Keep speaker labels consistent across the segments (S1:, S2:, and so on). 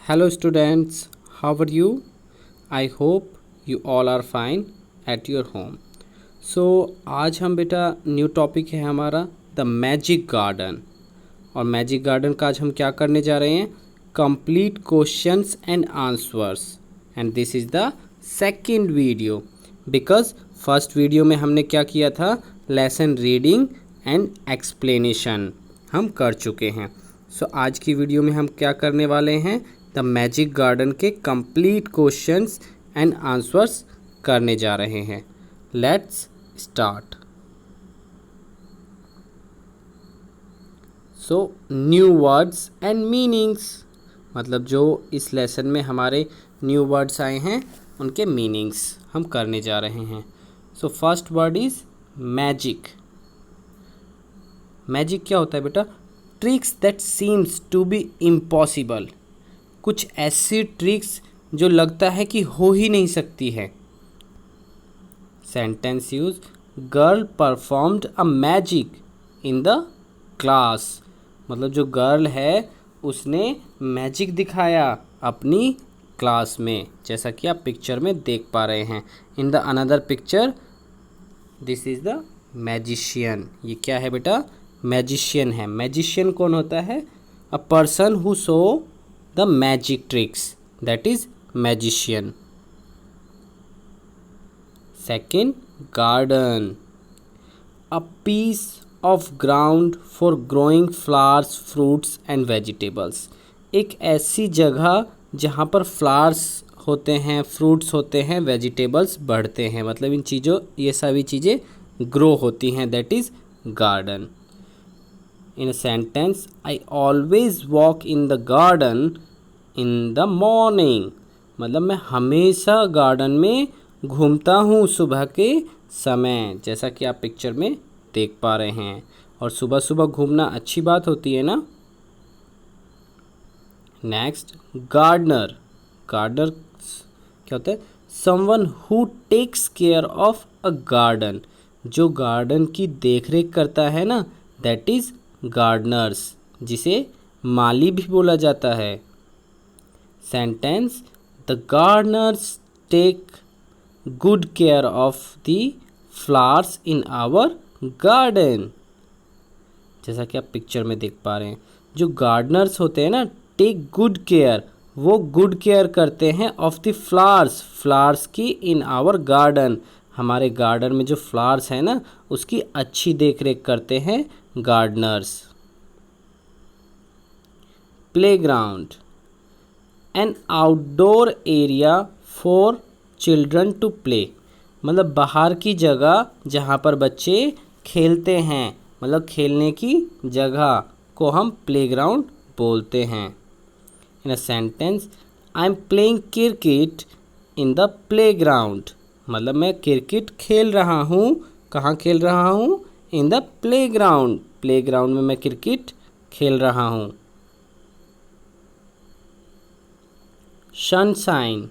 S1: Hello students, how are you? I hope you all are fine at your home. So आज हम बेटा new topic है हमारा the magic garden. और magic garden का आज हम क्या करने जा रहे हैं? Complete questions and answers. And this is the second video because first video में हमने क्या किया था? लेसन रीडिंग एंड एक्सप्लेनेशन हम कर चुके हैं। सो आज की वीडियो में हम क्या करने वाले हैं? द मैजिक गार्डन के कंप्लीट क्वेश्चंस एंड आंसर्स करने जा रहे हैं। Let's start. So new words and meanings, मतलब जो इस लेसन में हमारे न्यू वर्ड्स आए हैं उनके मीनिंग्स हम करने जा रहे हैं। So first word is magic. Magic क्या होता है बेटा? Tricks that seems to be impossible, कुछ ऐसी ट्रिक्स जो लगता है कि हो ही नहीं सकती है। Sentence use, girl performed a magic in the class, मतलब जो गर्ल है उसने मैजिक दिखाया अपनी क्लास में, जैसा कि आप पिक्चर में देख पा रहे हैं। In the another picture this is the magician. ये क्या है बेटा? मैजिशियन है। मैजिशियन कौन होता है? A person who show the magic tricks, that is magician. Second, garden, a piece of ground for growing flowers, fruits and vegetables, एक ऐसी जगह जहाँ पर फ्लावर्स होते हैं, फ्रूट्स होते हैं, वेजिटेबल्स बढ़ते हैं, मतलब इन चीज़ों ये सभी चीज़ें ग्रो होती हैं, that is garden. In a sentence, I always walk in the garden in the morning, मतलब मैं हमेशा गार्डन में घूमता हूँ सुबह के समय, जैसा कि आप पिक्चर में देख पा रहे हैं। और सुबह सुबह घूमना अच्छी बात होती है ना। Next, gardener. गार्डनर क्या होता है? Someone who takes care of a garden, जो गार्डन की देखरेख करता है ना, दैट इज गार्डनर्स, जिसे माली भी बोला जाता है। Sentence, the gardeners take good care of the flowers in our garden, जैसा कि आप पिक्चर में देख पा रहे हैं। जो गार्डनर्स होते हैं ना, टेक गुड केयर, वो गुड केयर करते हैं ऑफ द फ्लावर्स, फ्लावर्स की, इन आवर गार्डन, हमारे गार्डन में जो फ्लावर्स हैं ना उसकी अच्छी देखरेख करते हैं gardeners. Playground, an outdoor area for children to play, मतलब बाहर की जगह जहाँ पर बच्चे खेलते हैं, मतलब खेलने की जगह को हम प्लेग्राउंड बोलते हैं। In a sentence, I am playing cricket in the playground, मतलब मैं क्रिकेट खेल रहा हूँ। कहाँ खेल रहा हूँ? इन द प्लेग्राउंड, प्लेग्राउंड में मैं क्रिकेट खेल रहा हूँ। सनशाइन,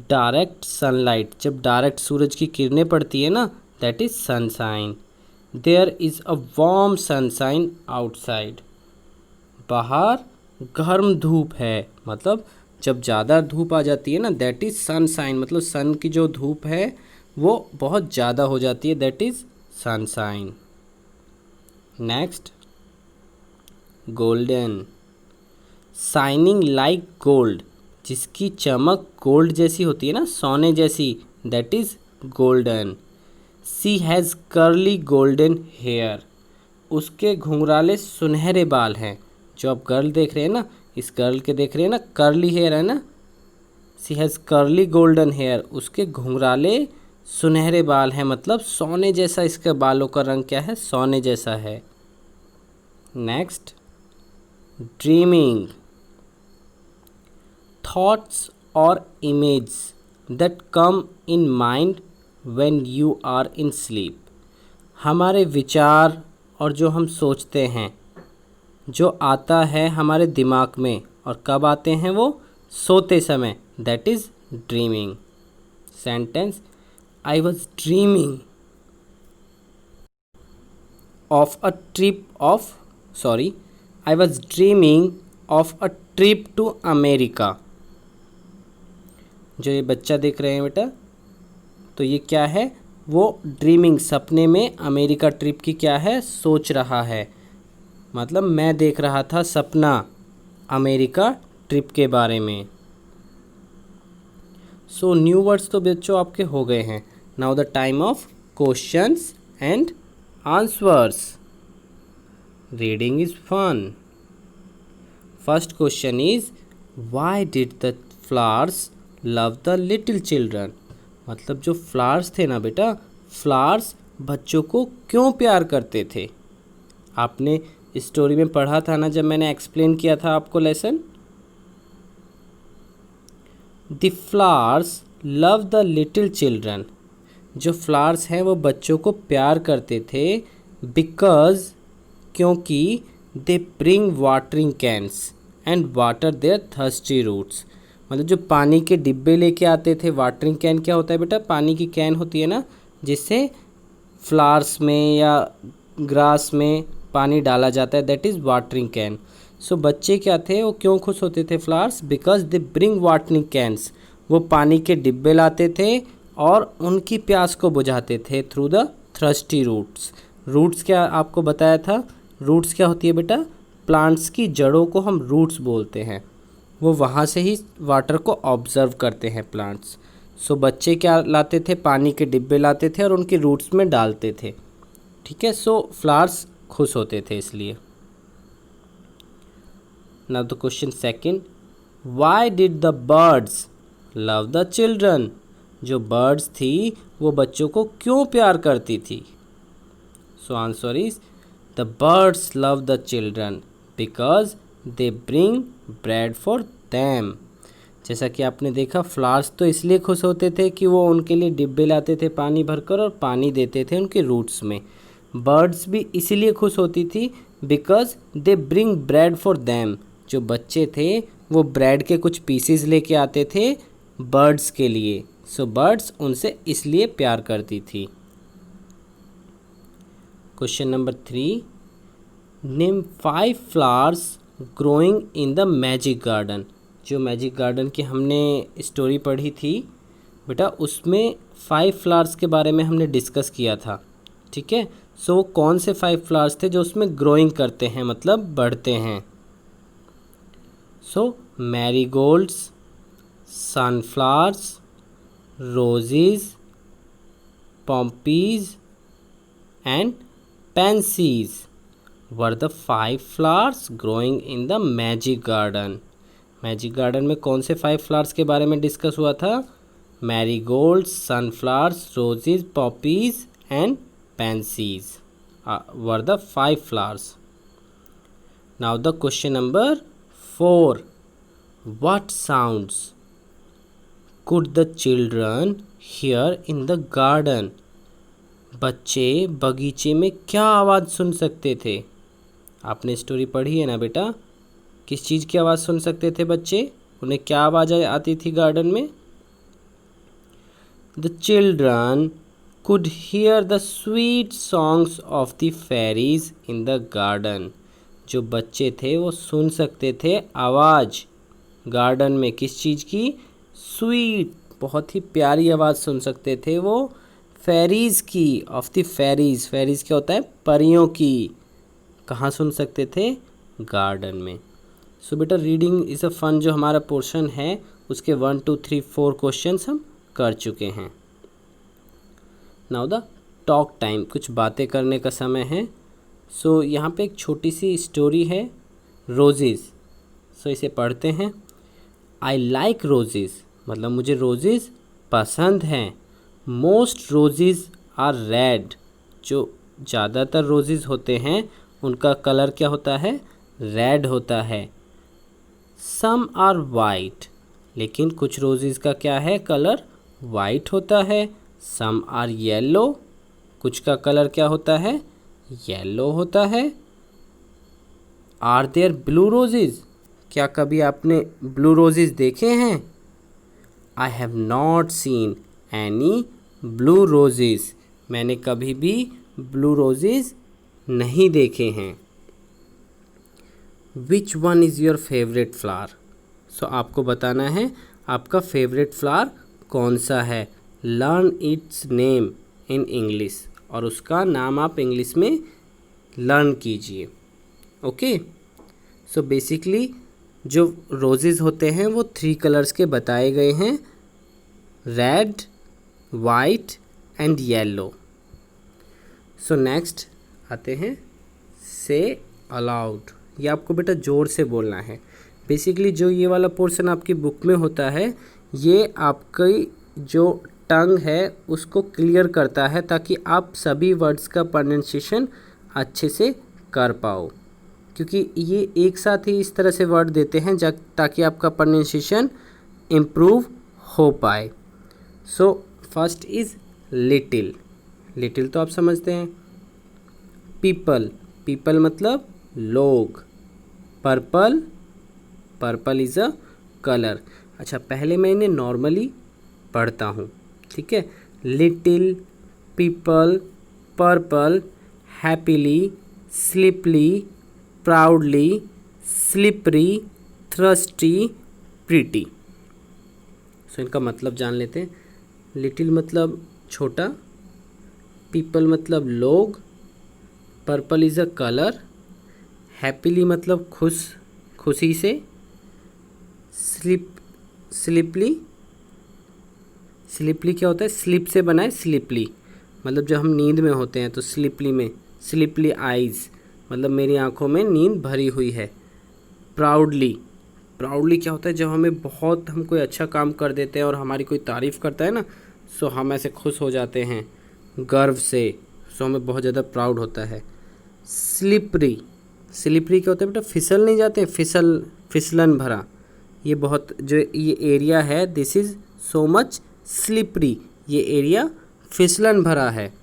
S1: डायरेक्ट सनलाइट, जब डायरेक्ट सूरज की किरणें पड़ती है ना, that is sunshine. There is a warm sunshine outside, बाहर गर्म धूप है, मतलब जब ज़्यादा धूप आ जाती है ना, दैट इज़ सनशाइन, मतलब सन की जो धूप है वो बहुत ज़्यादा हो जाती है, that is sunshine. Next, golden, shining like gold, जिसकी चमक गोल्ड जैसी होती है ना, सोने जैसी, that is golden. She has curly golden hair, उसके घुंघराले सुनहरे बाल हैं। जो आप गर्ल देख रहे हैं ना, इस गर्ल के देख रहे हैं ना, कर्ली हेयर है ना, सी हैज़ कर्ली गोल्डन हेयर, उसके घुंघराले सुनहरे बाल हैं, मतलब सोने जैसा इसके बालों का रंग क्या है? सोने जैसा है। नेक्स्ट, ड्रीमिंग, थॉट्स और image that come in mind when you are in sleep, हमारे विचार और जो हम सोचते हैं, जो आता है हमारे दिमाग में, और कब आते हैं वो? सोते समय, that is dreaming. Sentence, I was dreaming of a trip of, sorry, I was dreaming of a trip to America. जो ये बच्चा देख रहे हैं बेटा, तो ये क्या है, वो ड्रीमिंग, सपने में अमेरिका ट्रिप की क्या है, सोच रहा है। मतलब मैं देख रहा था सपना अमेरिका ट्रिप के बारे में। सो न्यू वर्ड्स तो बच्चों आपके हो गए हैं। Now the time of questions and answers. Reading is fun. First question is why did the flowers love the little children. मतलब जो फ्लावर्स थे ना बेटा, फ्लावर्स बच्चों को क्यों प्यार करते थे। आपने स्टोरी में पढ़ा था ना, जब मैंने एक्सप्लेन किया था आपको lesson. The flowers love the little children. जो फ्लावर्स हैं वो बच्चों को प्यार करते थे बिकॉज, क्योंकि they bring watering cans and water their thirsty roots. मतलब जो पानी के डिब्बे लेके आते थे, वाटरिंग कैन क्या होता है बेटा, पानी की कैन होती है ना, जिससे फ्लावर्स में या ग्रास में पानी डाला जाता है, that is watering can. So बच्चे क्या थे, वो क्यों खुश होते थे flowers, because they bring watering cans. वो पानी के डिब्बे लाते थे और उनकी प्यास को बुझाते थे through the thirsty roots. Roots क्या आपको बताया था, रूट्स क्या होती है बेटा, प्लांट्स की जड़ों को हम रूट्स बोलते हैं। वो वहाँ से ही वाटर को ऑब्जर्व करते हैं प्लांट्स। सो बच्चे क्या लाते थे, पानी के डिब्बे लाते थे और उनके रूट्स में डालते थे। ठीक है, सो फ्लावर्स खुश होते थे इसलिए। Now the question second, why did the birds love the children. जो बर्ड्स थी वो बच्चों को क्यों प्यार करती थी। So answer is the birds love the children because they bring bread for them. जैसा कि आपने देखा, फ्लावर्स तो इसलिए खुश होते थे कि वो उनके लिए डिब्बे लाते थे पानी भरकर और पानी देते थे उनके रूट्स में। बर्ड्स भी इसीलिए खुश होती थी because they bring bread for them. जो बच्चे थे वो ब्रेड के कुछ पीसेस लेके आते थे बर्ड्स के लिए। सो बर्ड्स उनसे इसलिए प्यार करती थी। Question number 3, name 5 flowers growing in the magic garden. जो मैजिक गार्डन की हमने स्टोरी पढ़ी थी बेटा, उसमें 5 फ्लावर्स के बारे में हमने डिस्कस किया था। ठीक है, सो कौन से 5 फ्लावर्स थे जो उसमें ग्रोइंग करते हैं, मतलब बढ़ते हैं। So marigolds, sunflowers, roses, poppies and pansies were the 5 flowers growing in the magic garden। Magic garden में कौन से 5 फ्लावर्स के बारे में डिस्कस हुआ था, marigolds, sunflowers, roses, poppies and pansies were the 5 flowers। now the question number 4, what sounds could the children hear in the garden। बच्चे बगीचे में क्या आवाज़ सुन सकते थे। आपने स्टोरी पढ़ी है ना बेटा, किस चीज़ की आवाज़ सुन सकते थे बच्चे, उन्हें क्या आवाज़ आती थी गार्डन में। The children could hear the sweet songs of the fairies in the garden. जो बच्चे थे वो सुन सकते थे आवाज़ गार्डन में, किस चीज़ की, स्वीट, बहुत ही प्यारी आवाज़ सुन सकते थे वो फेरीज़ की, ऑफ द फेरीज़। फेरीज़ क्या होता है, परियों की। कहाँ सुन सकते थे, गार्डन में। सो बेटा रीडिंग इज़ अ फन जो हमारा पोर्शन है उसके 1 2 3 4 क्वेश्चंस हम कर चुके हैं। नाउ द टॉक टाइम, कुछ बातें करने का समय है। सो यहाँ पे एक छोटी सी स्टोरी है, रोजेज़। सो इसे पढ़ते हैं। आई लाइक रोजेज़, मतलब मुझे रोजेज़ पसंद हैं। मोस्ट रोजेज़ आर रेड, जो ज़्यादातर रोजेज़ होते हैं उनका कलर क्या होता है, रेड होता है। सम आर वाइट, लेकिन कुछ रोजेज़ का क्या है, कलर वाइट होता है। सम आर येलो, कुछ का कलर क्या होता है, येलो होता है। आर देयर ब्लू रोजेज़, क्या कभी आपने ब्लू रोजेज़ देखे हैं। I have not seen any blue roses, मैंने कभी भी ब्लू रोजेज़ नहीं देखे हैं। Which one is your favourite flower. So आपको बताना है आपका फेवरेट फ्लावर कौन सा है। Learn its name in English, और उसका नाम आप इंग्लिश में लर्न कीजिए। ओके, सो बेसिकली जो रोजेज़ होते हैं वो 3 कलर्स के बताए गए हैं, red, white and yellow. So next आते हैं से अलाउड। ये आपको बेटा ज़ोर से बोलना है। बेसिकली जो ये वाला पोर्शन आपकी बुक में होता है, ये आपकी जो टंग है उसको क्लियर करता है, ताकि आप सभी वर्ड्स का प्रोनाउंसिएशन अच्छे से कर पाओ, क्योंकि ये एक साथ ही इस तरह से वर्ड देते हैं ताकि आपका प्रोनाउंसिएशन इम्प्रूव हो पाए। So first is little. Little तो आप समझते हैं। पीपल, पीपल मतलब लोग। Purple, purple is a colour. अच्छा, पहले मैं इन्हें नॉर्मली पढ़ता हूँ, ठीक है। Little, people, purple, happily, sleepily, proudly, slippery, thirsty, pretty. So इनका मतलब जान लेते हैं। लिटिल मतलब छोटा, पीपल मतलब लोग, purple is a colour, happily मतलब खुशी से, स्लिपली क्या होता है, स्लिप से बना है, स्लिपली मतलब जब हम नींद में होते हैं तो स्लिपली में, स्लिपली आइज़ मतलब मेरी आंखों में नींद भरी हुई है। प्राउडली, प्राउडली क्या होता है, जब हम कोई अच्छा काम कर देते हैं और हमारी कोई तारीफ़ करता है ना, सो हम ऐसे खुश हो जाते हैं गर्व से, सो हमें बहुत ज़्यादा प्राउड होता है। स्लिपरी, स्लिपरी क्या होता है बेटा, फिसल नहीं जाते, फिसलन भरा। ये बहुत जो ये एरिया है, this is so much slippery, ये एरिया फिसलन भरा है।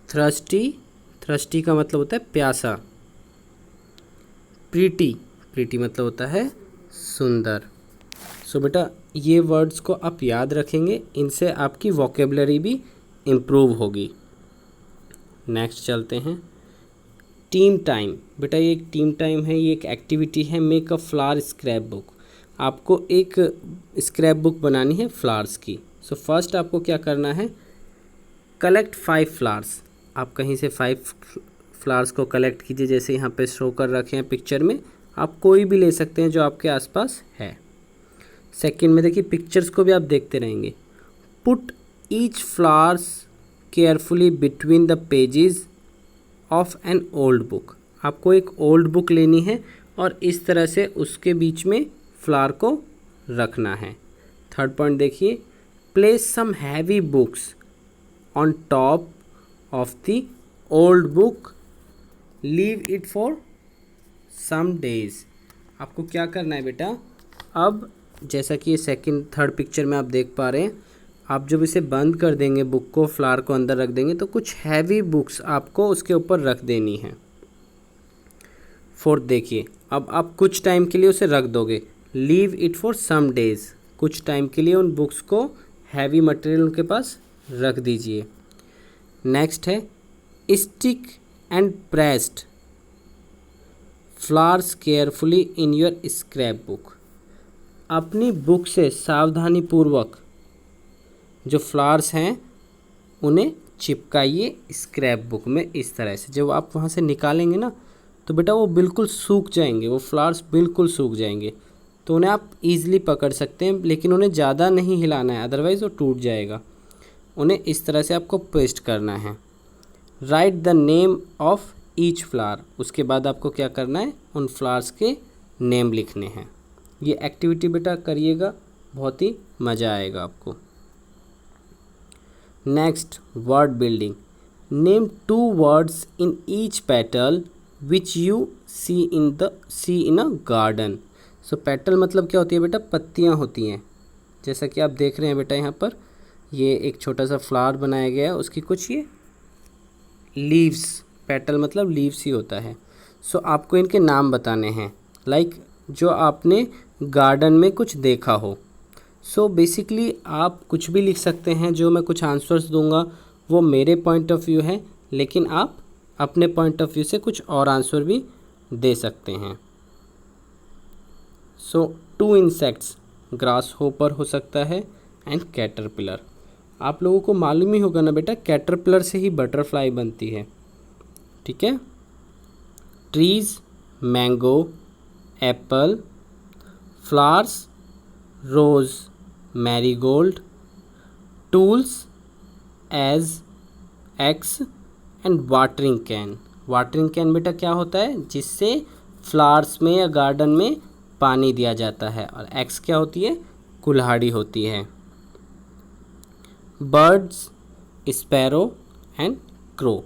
S1: थ्रस्टी, थ्रस्टी का मतलब होता है प्यासा। प्रीटी, प्रीटी मतलब होता है सुंदर। सो बेटा ये वर्ड्स को आप याद रखेंगे, इनसे आपकी वोकेबलरी भी इम्प्रूव होगी। नेक्स्ट चलते हैं, टीम टाइम। बेटा ये एक टीम टाइम है, ये एक एक्टिविटी है। Make a flower scrap book. आपको एक स्क्रैप बुक बनानी है फ्लावर्स की। सो फर्स्ट आपको क्या करना है, कलेक्ट 5 फ्लावर्स। आप कहीं से 5 फ्लावर्स को कलेक्ट कीजिए, जैसे यहाँ पे शो कर रखे हैं पिक्चर में। आप कोई भी ले सकते हैं जो आपके आसपास है। सेकंड में देखिए, पिक्चर्स को भी आप देखते रहेंगे। Put each flowers carefully between the pages of an old book. आपको एक ओल्ड बुक लेनी है और इस तरह से उसके बीच में फ्लावर को रखना है। थर्ड पॉइंट देखिए, place some heavy books on top of the old book, leave it for some days. आपको क्या करना है बेटा, अब जैसा कि ये थर्ड पिक्चर में आप देख पा रहे हैं, आप जब इसे बंद कर देंगे बुक को, फ्लावर को अंदर रख देंगे, तो कुछ हैवी बुक्स आपको उसके ऊपर रख देनी है। फोर्थ देखिए, अब आप कुछ टाइम के लिए उसे रख दोगे, leave it for some days. कुछ टाइम के लिए उन बुक्स को, हैवी मटेरियल उनके पास रख दीजिए। नेक्स्ट है, stick and pressed flowers carefully in your scrap book. अपनी बुक से सावधानी पूर्वक जो फ्लावर्स हैं उन्हें चिपकाइए स्क्रैप बुक में इस तरह से। जब आप वहाँ से निकालेंगे ना, तो बेटा वो बिल्कुल सूख जाएंगे, वो फ्लावर्स बिल्कुल सूख जाएंगे। तो उन्हें आप ईज़िली पकड़ सकते हैं, लेकिन उन्हें ज़्यादा नहीं हिलाना है, अदरवाइज़ वो टूट जाएगा। उन्हें इस तरह से आपको पेस्ट करना है। Right the name of each flower. उसके बाद आपको क्या करना है, उन फ्लावर्स के नेम लिखने हैं। ये एक्टिविटी बेटा करिएगा, बहुत ही मज़ा आएगा आपको। Next, word building. Name 2 words in each petal which you see in a garden. So petal मतलब क्या होती है बेटा, पत्तियाँ होती हैं। जैसा कि आप देख रहे हैं बेटा, यहाँ पर ये एक छोटा सा फ्लावर बनाया गया है, उसकी कुछ ये लीव्स, पेटल मतलब लीव्स ही होता है। सो आपको इनके नाम बताने हैं, लाइक जो आपने गार्डन में कुछ देखा हो। सो बेसिकली आप कुछ भी लिख सकते हैं। जो मैं कुछ आंसर्स दूंगा वो मेरे पॉइंट ऑफ व्यू है, लेकिन आप अपने पॉइंट ऑफ व्यू से कुछ और आंसर भी दे सकते हैं। सो 2 इंसेक्ट्स, ग्रास होपर हो सकता है एंड कैटरपिलर। आप लोगों को मालूम ही होगा ना बेटा, कैटरपिलर से ही बटरफ्लाई बनती है, ठीक है। Trees, mango, apple, flowers, rose, marigold, tools as axe and watering can. Watering can बेटा क्या होता है, जिससे फ्लावर्स में या गार्डन में पानी दिया जाता है, और एक्स क्या होती है, कुल्हाड़ी होती है। Birds, sparrow and crow.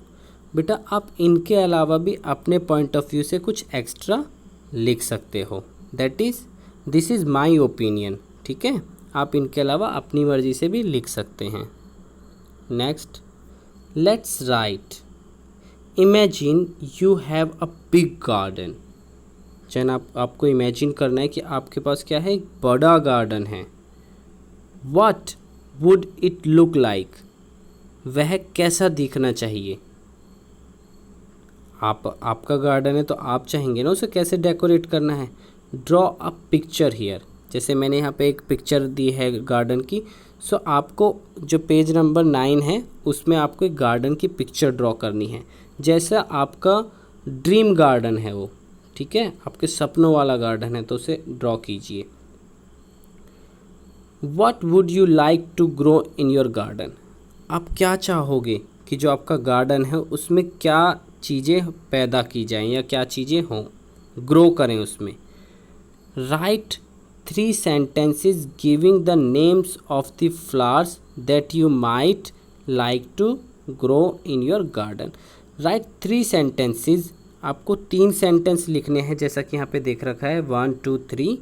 S1: बेटा आप इनके अलावा भी अपने पॉइंट ऑफ व्यू से कुछ एक्स्ट्रा लिख सकते हो, that is this is my opinion, ठीक है। आप इनके अलावा अपनी मर्ज़ी से भी लिख सकते हैं। Next, let's write, imagine you have a big garden. चैन आपको इमेजिन करना है कि आपके पास क्या है, एक बड़ा गार्डन है। What would it look like, वह कैसा दिखना चाहिए। आपका गार्डन है तो आप चाहेंगे ना उसे कैसे डेकोरेट करना है। ड्रॉ अ पिक्चर हियर, जैसे मैंने यहाँ पे एक पिक्चर दी है गार्डन की। सो आपको जो पेज नंबर 9 है उसमें आपको एक गार्डन की पिक्चर ड्रॉ करनी है, जैसा आपका ड्रीम गार्डन है वो, ठीक है। आपके सपनों वाला गार्डन है तो उसे ड्रॉ कीजिए। What would you like to grow in your garden? आप क्या चाहोगे कि जो आपका गार्डन है उसमें क्या चीज़ें पैदा की जाएं या क्या चीज़ें हों, ग्रो करें उसमें। Write 3 sentences giving the names of the flowers that you might like to grow in your garden. Write 3 sentences, आपको 3 सेंटेंस लिखने हैं, जैसा कि यहाँ पे देख रखा है 1 2 3।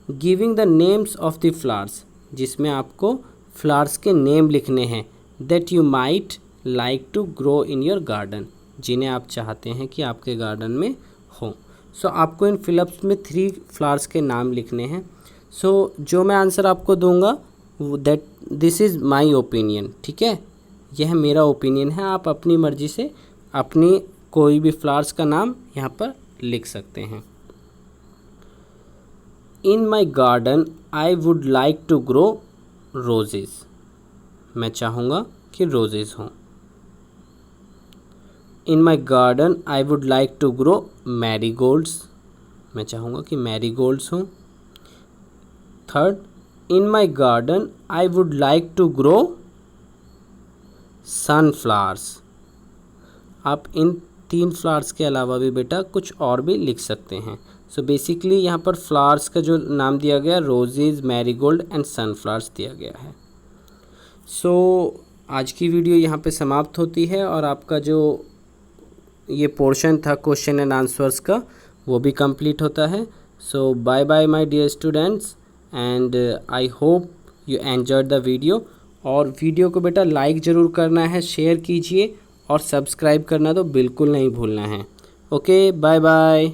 S1: Giving the names of the flowers, जिसमें आपको फ्लावर्स के नेम लिखने हैं, that you might like to grow in your garden, जिन्हें आप चाहते हैं कि आपके गार्डन में हो। सो आपको इन फिलअप्स में 3 फ्लावर्स के नाम लिखने हैं। सो जो मैं आंसर आपको दूंगा that this is my opinion, ठीक है, यह मेरा ओपिनियन है। आप अपनी मर्ज़ी से अपनी कोई भी फ्लावर्स का नाम यहाँ पर लिख सकते हैं। In my garden I would like to grow roses, मैं चाहूँगा कि रोजेज़ हों। In my garden I would like to grow marigolds, मैं चाहूँगा कि मैरीगोल्ड्स हों। Third, in my garden I would like to grow sunflowers. आप इन 3 फ्लावर्स के अलावा भी बेटा कुछ और भी लिख सकते हैं। सो बेसिकली यहाँ पर फ्लावर्स का जो नाम दिया गया रोजेज़, मैरीगोल्ड एंड सनफ्लावर्स दिया गया है। सो आज की वीडियो यहाँ पे समाप्त होती है और आपका जो ये पोर्शन था क्वेश्चन एंड आंसर्स का वो भी कंप्लीट होता है। So bye bye my dear students and I hope you enjoyed the video. और वीडियो को बेटा लाइक ज़रूर करना है, शेयर कीजिए और सब्सक्राइब करना तो बिल्कुल नहीं भूलना है। Okay, bye bye.